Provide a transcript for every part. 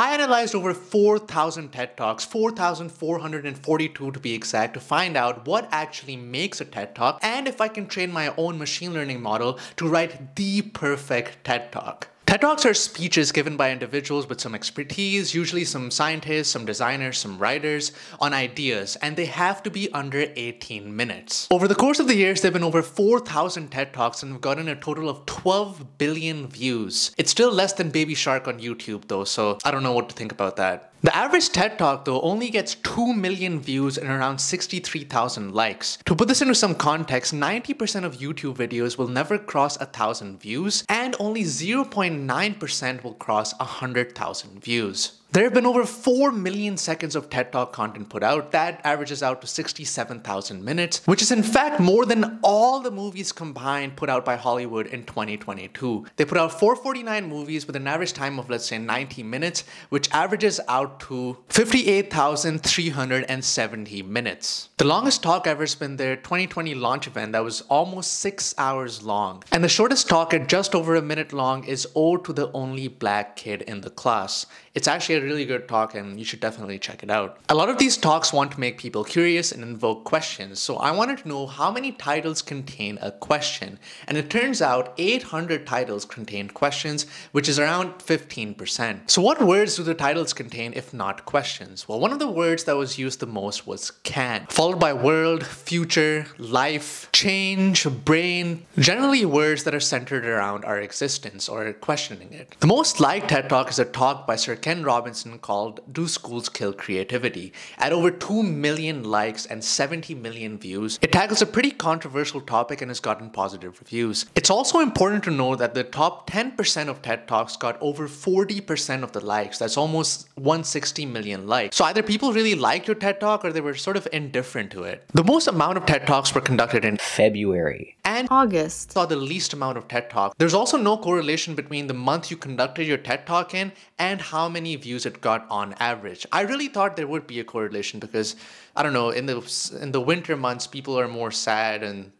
I analyzed over 4,000 TED Talks, 4,442 to be exact, to find out what actually makes a TED Talk and if I can train my own machine learning model to write the perfect TED Talk. TED Talks are speeches given by individuals with some expertise, usually some scientists, some designers, some writers, on ideas, and they have to be under 18 minutes. Over the course of the years, there have been over 4,000 TED Talks and have gotten a total of 12 billion views. It's still less than Baby Shark on YouTube though, so I don't know what to think about that. The average TED Talk though only gets 2 million views and around 63,000 likes. To put this into some context, 90% of YouTube videos will never cross 1,000 views and only 0.9% will cross 100,000 views. There have been over 4 million seconds of TED Talk content put out. That averages out to 67,000 minutes, which is in fact more than all the movies combined put out by Hollywood in 2022. They put out 449 movies with an average time of, let's say, 90 minutes, which averages out to 58,370 minutes. The longest talk ever has been their 2020 launch event that was almost 6 hours long. And the shortest talk at just over a minute long is Ode to the Only Black Kid in the Class. It's actually a really good talk and you should definitely check it out. A lot of these talks want to make people curious and invoke questions, so I wanted to know how many titles contain a question, and it turns out 800 titles contain questions, which is around 15%. So what words do the titles contain if not questions? Well, one of the words that was used the most was can, followed by world, future, life, change, brain, generally words that are centered around our existence or questioning it. The most liked TED Talk is a talk by Sir Ken Robinson called Do Schools Kill Creativity? At over 2 million likes and 70 million views, it tackles a pretty controversial topic and has gotten positive reviews. It's also important to know that the top 10% of TED Talks got over 40% of the likes. That's almost 160 million likes. So either people really liked your TED Talk or they were sort of indifferent to it. The most amount of TED Talks were conducted in February and August saw the least amount of TED Talks. There's also no correlation between the month you conducted your TED Talk in and how many views it got on average. I really thought there would be a correlation because, I don't know, in the winter months, people are more sad and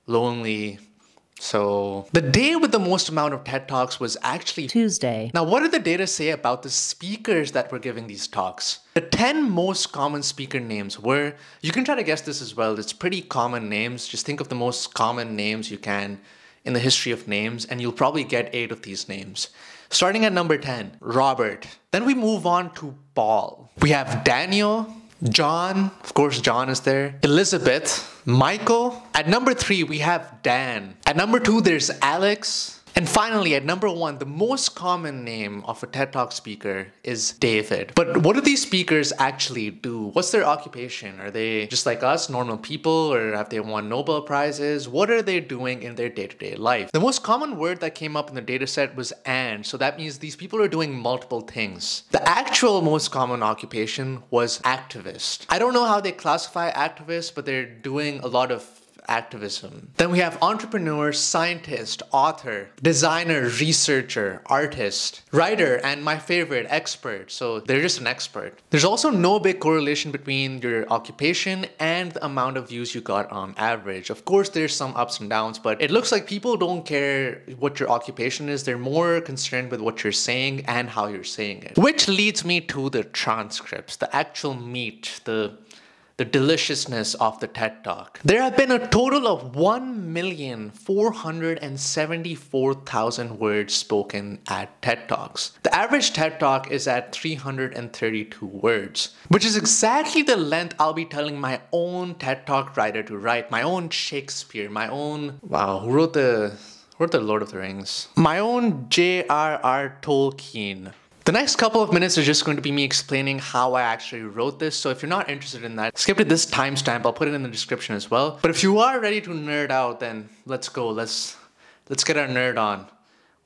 lonely. So the day with the most amount of TED Talks was actually Tuesday. Now, what did the data say about the speakers that were giving these talks? The 10 most common speaker names were, you can try to guess this as well, it's pretty common names. Just think of the most common names you can in the history of names, and you'll probably get 8 of these names. Starting at number 10, Robert. Then we move on to Paul. We have Daniel, John, of course John is there, Elizabeth, Michael. At number 3, we have Dan. At number 2, there's Alex. And finally, at number 1, the most common name of a TED Talk speaker is David. But what do these speakers actually do? What's their occupation? Are they just like us, normal people, or have they won Nobel Prizes? What are they doing in their day-to-day life? The most common word that came up in the dataset was and, so that means these people are doing multiple things. The actual most common occupation was activist. I don't know how they classify activists, but they're doing a lot of activism. Then we have entrepreneur, scientist, author, designer, researcher, artist, writer, and my favorite, expert. So they're just an expert. There's also no big correlation between your occupation and the amount of views you got on average. Of course, there's some ups and downs, but it looks like people don't care what your occupation is. They're more concerned with what you're saying and how you're saying it. Which leads me to the transcripts, the actual meat, the deliciousness of the TED Talk. There have been a total of 1,474,000 words spoken at TED Talks. The average TED Talk is at 332 words, which is exactly the length I'll be telling my own TED Talk writer to write, my own Shakespeare, my own, wow, who wrote the Lord of the Rings? My own J.R.R. Tolkien. The next couple of minutes are just going to be me explaining how I actually wrote this, so if you're not interested in that, skip to this timestamp, I'll put it in the description as well. But if you are ready to nerd out, then let's go, let's get our nerd on.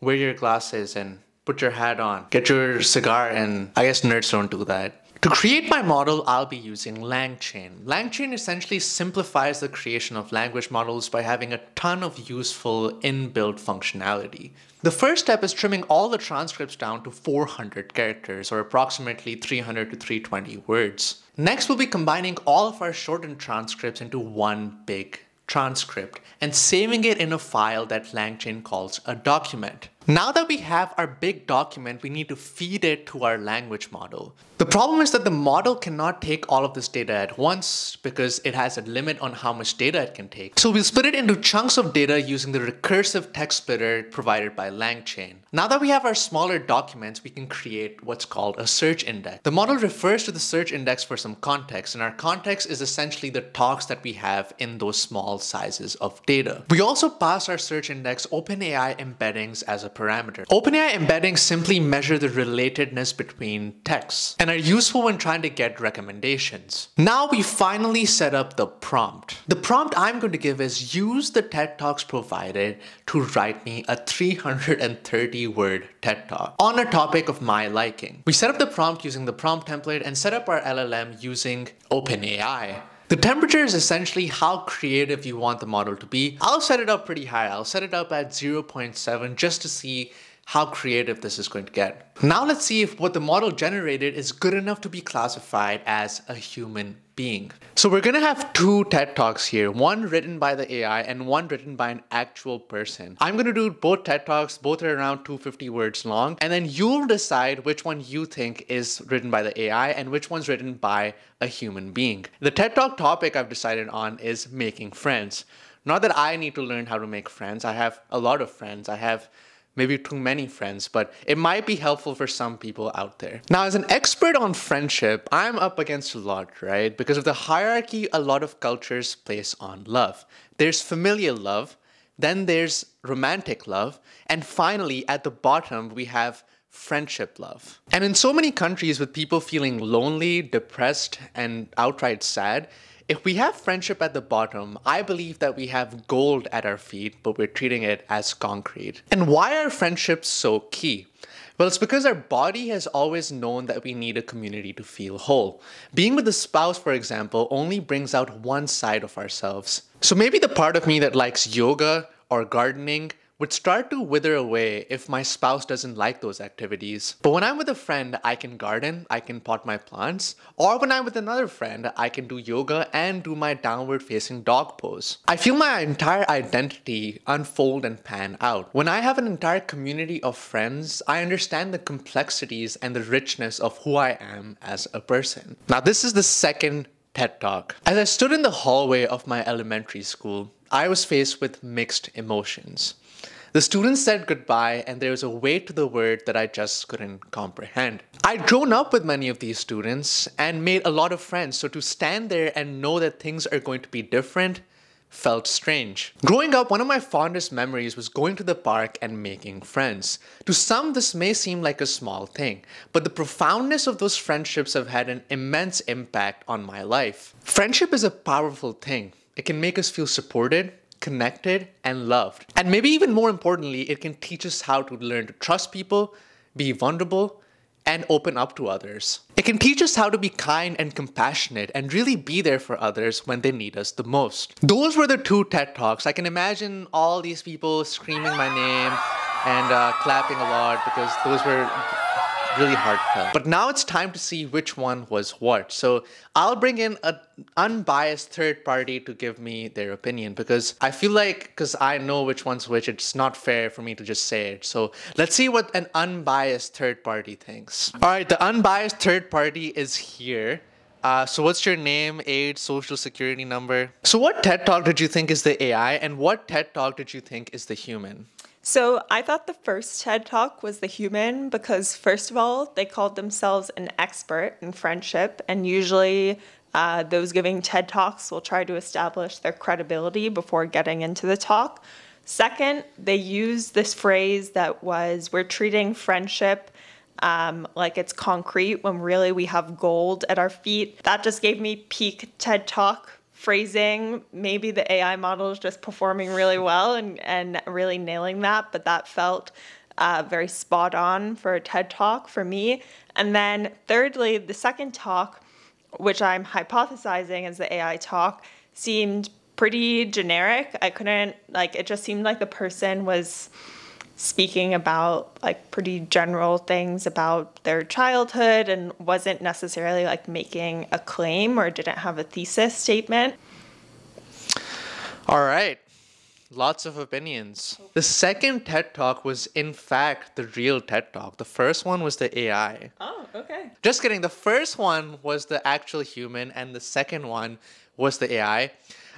Wear your glasses and put your hat on. Get your cigar, and I guess nerds don't do that. To create my model, I'll be using LangChain. LangChain essentially simplifies the creation of language models by having a ton of useful inbuilt functionality. The first step is trimming all the transcripts down to 400 characters, or approximately 300 to 320 words. Next, we'll be combining all of our shortened transcripts into one big transcript and saving it in a file that LangChain calls a document. Now that we have our big document, we need to feed it to our language model. The problem is that the model cannot take all of this data at once because it has a limit on how much data it can take. So we'll split it into chunks of data using the recursive text splitter provided by LangChain. Now that we have our smaller documents, we can create what's called a search index. The model refers to the search index for some context, and our context is essentially the talks that we have in those small sizes of data. We also pass our search index OpenAI embeddings as a parameter. OpenAI embeddings simply measure the relatedness between texts and are useful when trying to get recommendations. Now we finally set up the prompt. The prompt I'm going to give is use the TED Talks provided to write me a 330-word TED Talk on a topic of my liking. We set up the prompt using the prompt template and set up our LLM using OpenAI. The temperature is essentially how creative you want the model to be. I'll set it up pretty high. I'll set it up at 0.7 just to see how creative this is going to get. Now let's see if what the model generated is good enough to be classified as a human being. So we're gonna have two TED Talks here, one written by the AI and one written by an actual person. I'm gonna do both TED Talks, both are around 250 words long, and then you'll decide which one you think is written by the AI and which one's written by a human being. The TED Talk topic I've decided on is making friends. Not that I need to learn how to make friends. I have a lot of friends. I have maybe too many friends, but it might be helpful for some people out there. Now, as an expert on friendship, I'm up against a lot, right? Because of the hierarchy a lot of cultures place on love. There's familial love, then there's romantic love, and finally, at the bottom, we have friendship love. And in so many countries with people feeling lonely, depressed, and outright sad, if we have friendship at the bottom, I believe that we have gold at our feet, but we're treating it as concrete. And why are friendships so key? Well, it's because our body has always known that we need a community to feel whole. Being with a spouse, for example, only brings out one side of ourselves. So maybe the part of me that likes yoga or gardening would start to wither away if my spouse doesn't like those activities. But when I'm with a friend, I can garden, I can pot my plants, or when I'm with another friend, I can do yoga and do my downward facing dog pose. I feel my entire identity unfold and pan out. When I have an entire community of friends, I understand the complexities and the richness of who I am as a person. Now, this is the second TED Talk. As I stood in the hallway of my elementary school, I was faced with mixed emotions. The students said goodbye, and there was a weight to the word that I just couldn't comprehend. I'd grown up with many of these students and made a lot of friends, so to stand there and know that things are going to be different felt strange. Growing up, one of my fondest memories was going to the park and making friends. To some, this may seem like a small thing, but the profoundness of those friendships have had an immense impact on my life. Friendship is a powerful thing. It can make us feel supported, connected, and loved. And maybe even more importantly, it can teach us how to learn to trust people, be vulnerable, and open up to others. It can teach us how to be kind and compassionate and really be there for others when they need us the most. Those were the two TED Talks. I can imagine all these people screaming my name and clapping a lot because those were really heartfelt. But now it's time to see which one was what. So I'll bring in an unbiased third party to give me their opinion because I feel like, because I know which one's which, it's not fair for me to just say it. So let's see what an unbiased third party thinks. All right, the unbiased third party is here. So what's your name, age, social security number? So what TED Talk did you think is the AI and what TED Talk did you think is the human? So I thought the first TED Talk was the human because, first of all, they called themselves an expert in friendship, and usually those giving TED Talks will try to establish their credibility before getting into the talk. Second, they used this phrase that was, we're treating friendship like it's concrete when really we have gold at our feet. That just gave me peak TED Talk phrasing. Maybe the AI model is just performing really well and really nailing that, but that felt very spot on for a TED Talk for me. And then thirdly, the second talk, which I'm hypothesizing as the AI talk, seemed pretty generic. It just seemed like the person was speaking about like pretty general things about their childhood and wasn't necessarily like making a claim or didn't have a thesis statement. All right. Lots of opinions. The second TED Talk was, in fact, the real TED Talk. The first one was the AI. Oh, okay. Just kidding. The first one was the actual human, and the second one was the AI.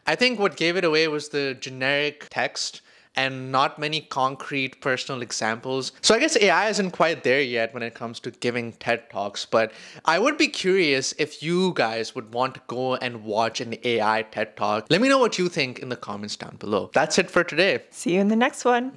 I think what gave it away was the generic text and not many concrete personal examples. So I guess AI isn't quite there yet when it comes to giving TED Talks, but I would be curious if you guys would want to go and watch an AI TED Talk. Let me know what you think in the comments down below. That's it for today. See you in the next one.